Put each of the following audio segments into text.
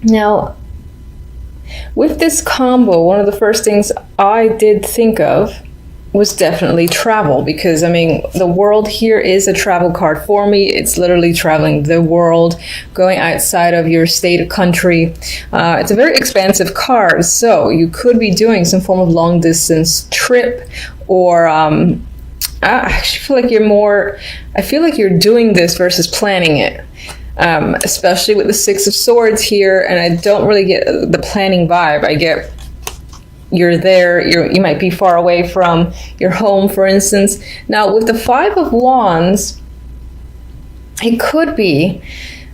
Now, with this combo, one of the first things I did think of was definitely travel, because I mean, the world here is a travel card for me. It's literally traveling the world, going outside of your state or country. It's a very expansive card, so you could be doing some form of long distance trip, or I actually feel like you're doing this versus planning it. Especially with the Six of Swords here, and I don't really get the planning vibe. I get you're there, you might be far away from your home, for instance. Now, with the Five of Wands, it could be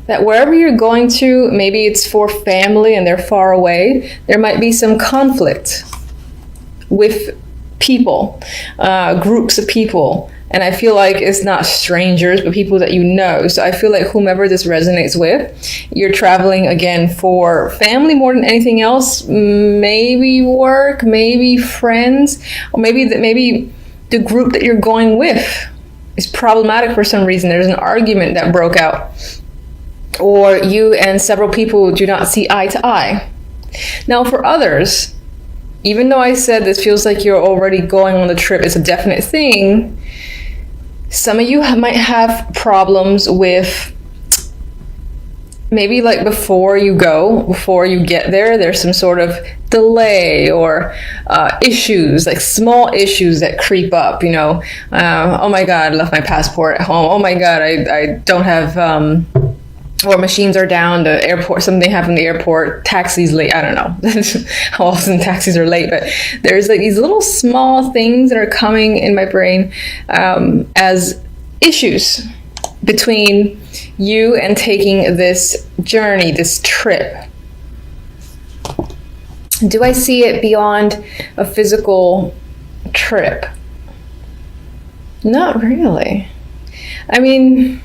that wherever you're going to, maybe it's for family and they're far away, there might be some conflict with people, groups of people. And I feel like it's not strangers, but people that you know. So I feel like whomever this resonates with, you're traveling again for family more than anything else. Maybe work, maybe friends, or maybe the group that you're going with is problematic for some reason. There's an argument that broke out, or you and several people do not see eye to eye. Now, for others, even though I said this feels like you're already going on the trip, it's a definite thing. Some of you might have problems with maybe like before you get there, there's some sort of delay or issues, like small issues that creep up, you know. Oh my God, I left my passport at home. Oh my God, I don't have, or machines are down, the airport, something happened at the airport, taxi's late, I don't know how often taxis are late, but there's like these little small things that are coming in my brain as issues between you and taking this journey, this trip. Do I see it beyond a physical trip? Not really. I mean,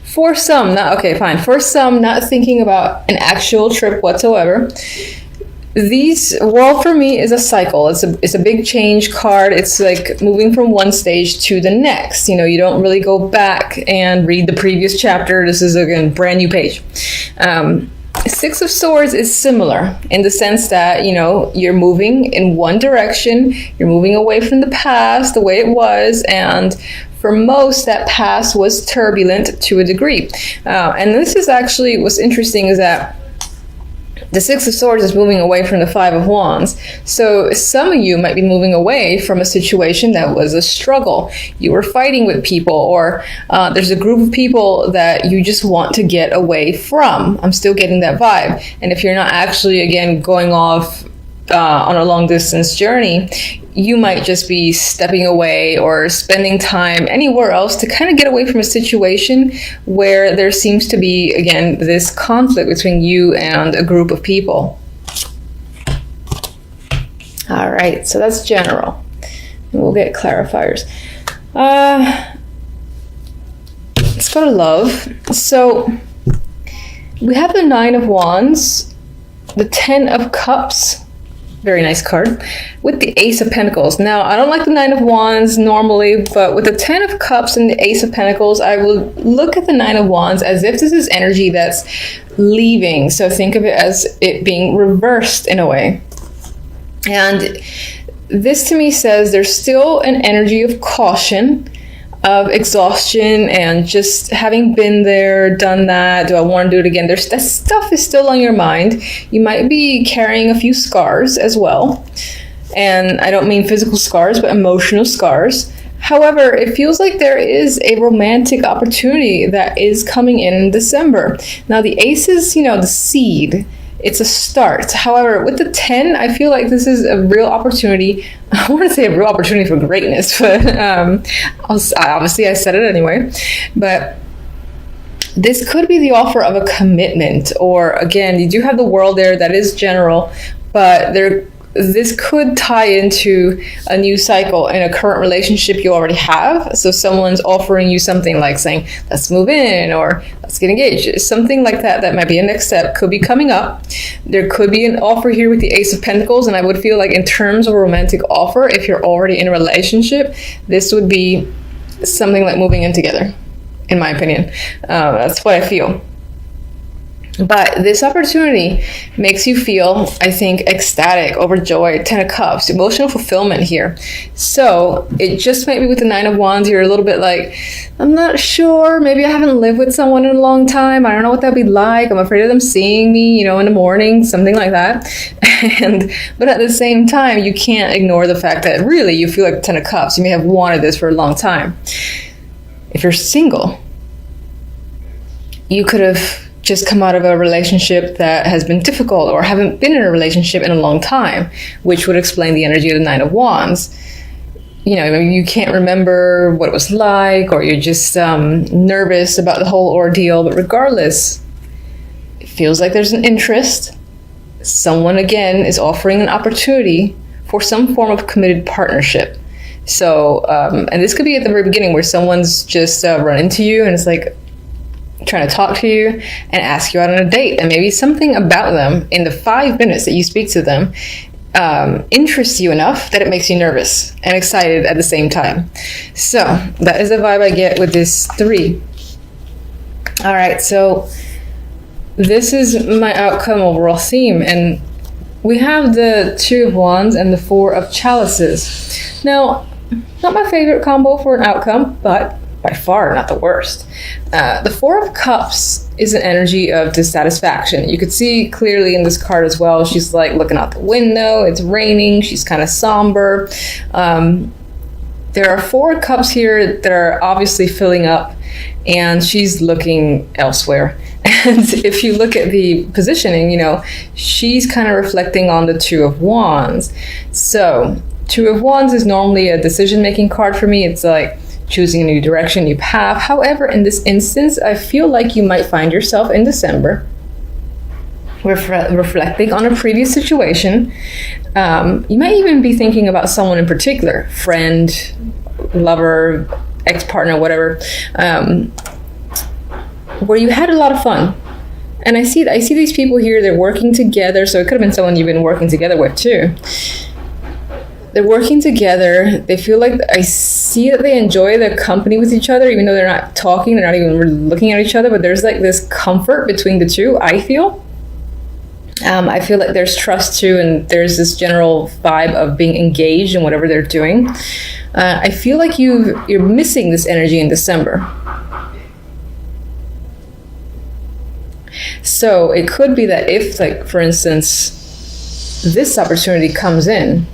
for some, for some, not thinking about an actual trip whatsoever. For me, is a cycle. It's a big change card. It's like moving from one stage to the next. You know, you don't really go back and read the previous chapter. This is, again, brand new page. Six of Swords is similar in the sense that, you know, you're moving in one direction. You're moving away from the past, the way it was, and for most, that past was turbulent to a degree. And this is actually, what's interesting is that the Six of Swords is moving away from the Five of Wands. So some of you might be moving away from a situation that was a struggle. You were fighting with people, or there's a group of people that you just want to get away from. I'm still getting that vibe. And if you're not actually, again, going off on a long distance journey, you might just be stepping away or spending time anywhere else to kind of get away from a situation where there seems to be, again, this conflict between you and a group of people. All right, so that's general. And we'll get clarifiers. Let's go to love. So we have the Nine of Wands, the Ten of Cups, very nice card, with the Ace of Pentacles. Now, I don't like the Nine of Wands normally, but with the Ten of Cups and the Ace of Pentacles, I will look at the Nine of Wands as if this is energy that's leaving. So think of it as it being reversed in a way. And this to me says there's still an energy of caution, of exhaustion, and just having been there, done that, do I want to do it again? That stuff is still on your mind. You might be carrying a few scars as well. And I don't mean physical scars, but emotional scars. However, it feels like there is a romantic opportunity that is coming in December. Now, the Ace is, you know, the seed. It's a start. However, with the 10, I feel like this is a real opportunity. I want to say a real opportunity for greatness, but obviously I said it anyway. But this could be the offer of a commitment, or again, you do have the World there, that is general, but this could tie into a new cycle in a current relationship you already have. So someone's offering you something like saying, let's move in, or let's get engaged. Something like that, that might be a next step, could be coming up. There could be an offer here with the Ace of Pentacles, and I would feel like in terms of a romantic offer, if you're already in a relationship, this would be something like moving in together, in my opinion. That's what I feel. But this opportunity makes you feel, I think, ecstatic, overjoyed, 10 of Cups, emotional fulfillment here. So it just might be with the 9 of Wands, you're a little bit like, I'm not sure. Maybe I haven't lived with someone in a long time. I don't know what that'd be like. I'm afraid of them seeing me, in the morning, something like that. But at the same time, you can't ignore the fact that really you feel like the 10 of Cups. You may have wanted this for a long time. If you're single, you could have just come out of a relationship that has been difficult or haven't been in a relationship in a long time, which would explain the energy of the 9 of Wands. Maybe you can't remember what it was like, or you're just nervous about the whole ordeal. But regardless, it feels like there's an interest. Someone, again, is offering an opportunity for some form of committed partnership. So, and this could be at the very beginning where someone's just run into you and it's like, trying to talk to you and ask you out on a date, and maybe something about them in the 5 minutes that you speak to them interests you enough that it makes you nervous and excited at the same time. So that is the vibe I get with this 3. All right, so this is my outcome overall theme, and we have the 2 of Wands and the 4 of Chalices. Now, not my favorite combo for an outcome, but by far not the worst. The 4 of Cups is an energy of dissatisfaction. You could see clearly in this card as well. She's like looking out the window. It's raining. She's kind of somber. There are 4 cups here that are obviously filling up, and she's looking elsewhere. And if you look at the positioning, she's kind of reflecting on the 2 of Wands. So 2 of Wands is normally a decision-making card for me. It's like choosing a new direction, new path. However, in this instance, I feel like you might find yourself in December reflecting on a previous situation. You might even be thinking about someone in particular, friend, lover, ex-partner, whatever, where you had a lot of fun. And I see these people here, they're working together, so it could have been someone you've been working together with too. They're working together. They feel like, I see that they enjoy their company with each other, even though they're not talking, they're not even really looking at each other, but there's like this comfort between the two, I feel. I feel like there's trust too, and there's this general vibe of being engaged in whatever they're doing. I feel like you're missing this energy in December. So it could be that if, like, for instance, this opportunity comes in,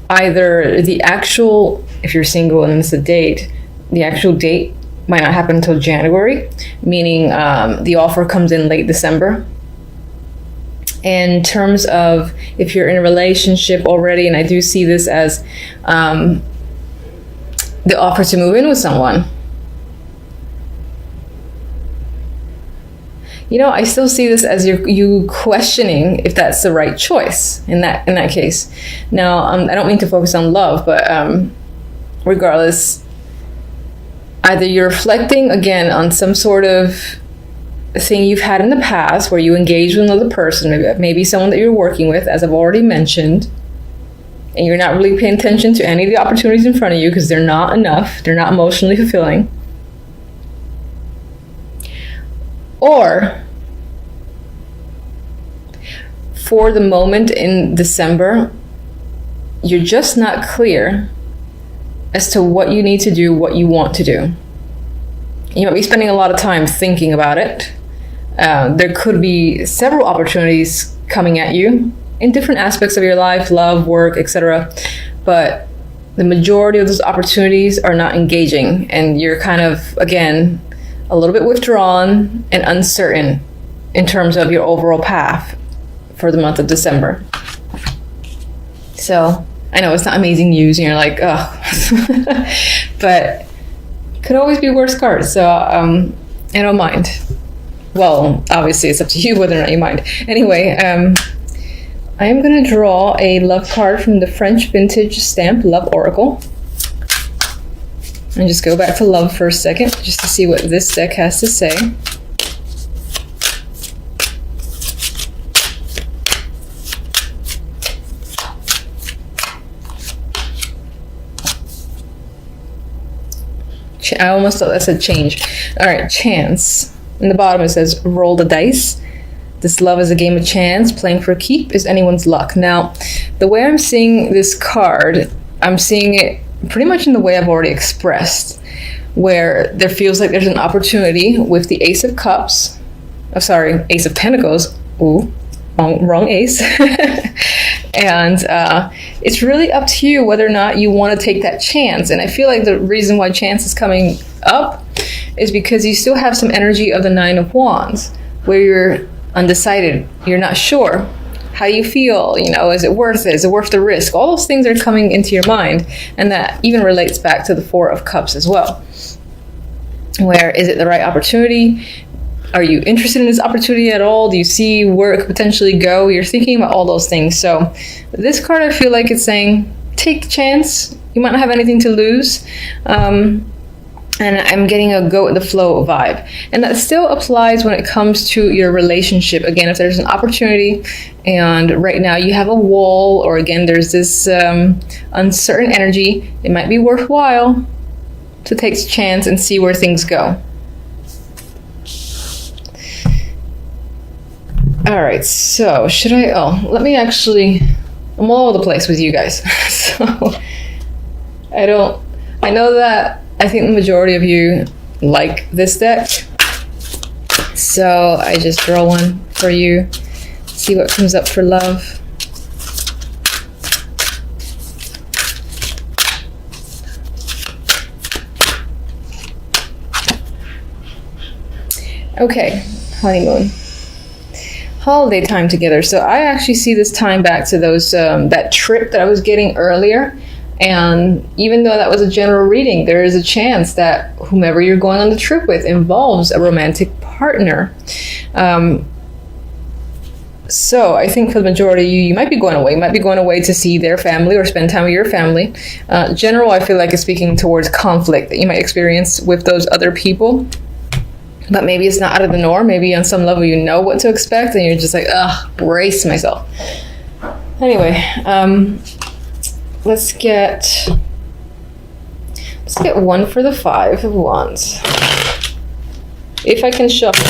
either the actual, if you're single and it's a date, the actual date might not happen until January, meaning the offer comes in late December. In terms of if you're in a relationship already, and I do see this as the offer to move in with someone, I still see this as you questioning if that's the right choice in that case. Now, I don't mean to focus on love, but regardless, either you're reflecting again on some sort of thing you've had in the past where you engaged with another person, maybe someone that you're working with, as I've already mentioned, and you're not really paying attention to any of the opportunities in front of you because they're not enough, they're not emotionally fulfilling. Or for the moment in December, you're just not clear as to what you need to do, what you want to do. You might be spending a lot of time thinking about it. There could be several opportunities coming at you in different aspects of your life, love, work, etc. But the majority of those opportunities are not engaging, and you're kind of, again, a little bit withdrawn and uncertain in terms of your overall path for the month of December. So I know it's not amazing news and you're like, oh, but could always be worse cards. So I don't mind. Well, obviously it's up to you whether or not you mind. Anyway, I am going to draw a love card from the French vintage stamp Love Oracle. And just go back to love for a second, just to see what this deck has to say. I almost thought that said change. All right, chance. In the bottom it says, roll the dice. This love is a game of chance. Playing for a keep is anyone's luck. Now, the way I'm seeing this card, I'm seeing it pretty much in the way I've already expressed, where there feels like there's an opportunity with the Ace of Cups. Oh, sorry, Ace of Pentacles. Ooh, wrong ace. And it's really up to you whether or not you want to take that chance. And I feel like the reason why chance is coming up is because you still have some energy of the Nine of Wands, where you're undecided, you're not sure. How you feel, you know, is it worth it? Is it worth the risk? All those things are coming into your mind, and that even relates back to the Four of Cups as well. Where is it the right opportunity? Are you interested in this opportunity at all? Do you see where it could potentially go? You're thinking about all those things. So this card, I feel like it's saying, take the chance. You might not have anything to lose. And I'm getting a go with the flow vibe. And that still applies when it comes to your relationship. Again, if there's an opportunity and right now you have a wall, or again, there's this uncertain energy, it might be worthwhile to take a chance and see where things go. All right, so should I, let me actually, I'm all over the place with you guys. So I know that I think the majority of you like this deck. So I just draw one for you, see what comes up for love. Okay, honeymoon. Holiday time together. So I actually see this time back to those that trip that I was getting earlier. And even though that was a general reading, there is a chance that whomever you're going on the trip with involves a romantic partner. So I think for the majority of you, you might be going away. You might be going away to see their family or spend time with your family. General, I feel like is speaking towards conflict that you might experience with those other people. But maybe it's not out of the norm. Maybe on some level you know what to expect and you're just like, brace myself. Anyway, let's get one for the Five of Wands. If I can shuffle.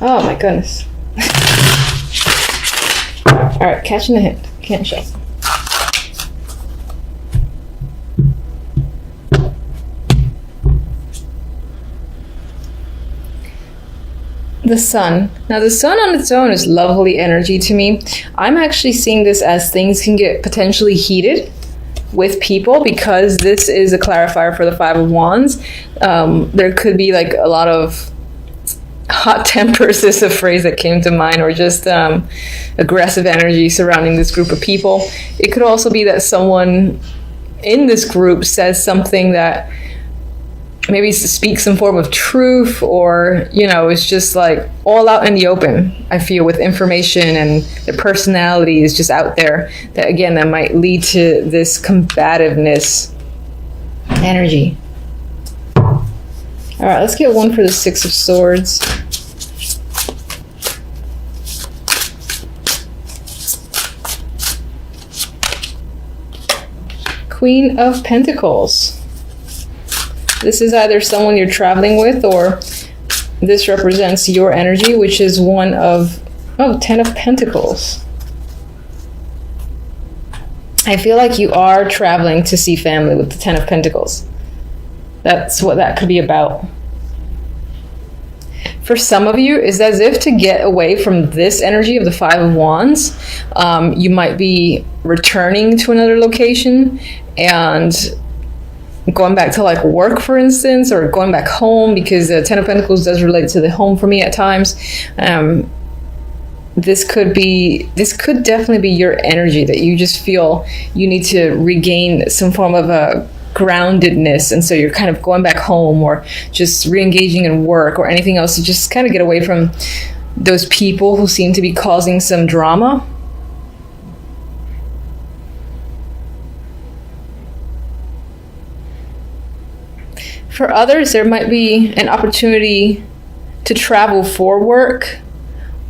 Oh my goodness. All right, catching the hint. Can't shuffle. The Sun. Now the Sun on its own is lovely energy to me. I'm actually seeing this as things can get potentially heated with people because this is a clarifier for the Five of Wands. There could be like a lot of hot tempers is a phrase that came to mind, or just aggressive energy surrounding this group of people. It could also be that someone in this group says something that maybe speaks some form of truth, or, you know, it's just like all out in the open, I feel, with information, and their personality is just out there. That, again, that might lead to this combativeness energy. All right, let's get one for the Six of Swords. Queen of Pentacles. This is either someone you're traveling with, or this represents your energy, which is one of, Ten of Pentacles. I feel like you are traveling to see family with the Ten of Pentacles. That's what that could be about. For some of you, it's as if to get away from this energy of the Five of Wands, you might be returning to another location and going back to like work, for instance, or going back home, because the Ten of Pentacles does relate to the home for me at times. This could definitely be your energy, that you just feel you need to regain some form of a groundedness, and so you're kind of going back home, or just re-engaging in work or anything else to just kind of get away from those people who seem to be causing some drama. For others, there might be an opportunity to travel for work,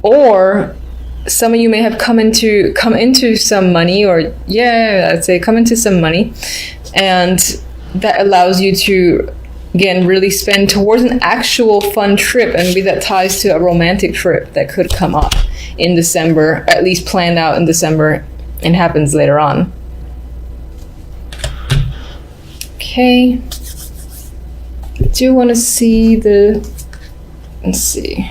or some of you may have come into some money, or I'd say come into some money, and that allows you to, again, really spend towards an actual fun trip, and maybe that ties to a romantic trip that could come up in December, at least planned out in December and happens later on. Okay. I do want to see let's see.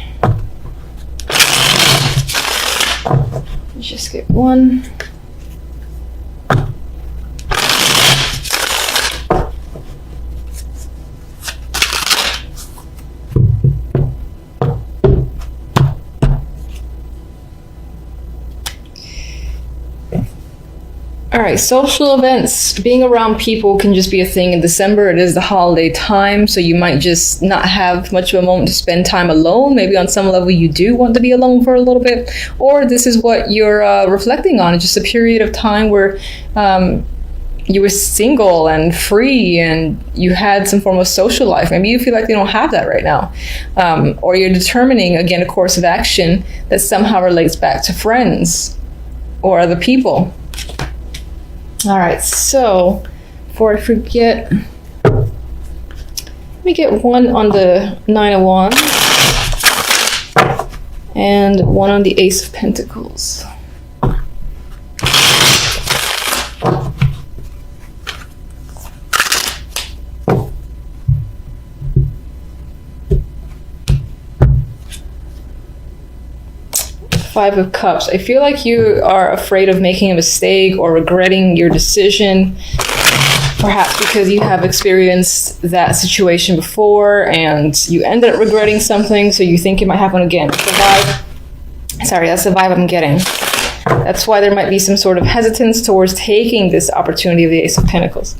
Let's just get one. All right, social events, being around people can just be a thing in December. It is the holiday time, so you might just not have much of a moment to spend time alone. Maybe on some level you do want to be alone for a little bit, or this is what you're reflecting on. It's just a period of time where you were single and free and you had some form of social life. Maybe you feel like you don't have that right now. Or you're determining, again, a course of action that somehow relates back to friends or other people. All right, so before I forget, let me get one on the 9 of Wands and one on the Ace of Pentacles. Five of Cups. I feel like you are afraid of making a mistake or regretting your decision, perhaps because you have experienced that situation before and you ended up regretting something, so you think it might happen again. That's the vibe I'm getting. That's why there might be some sort of hesitance towards taking this opportunity of the Ace of Pentacles.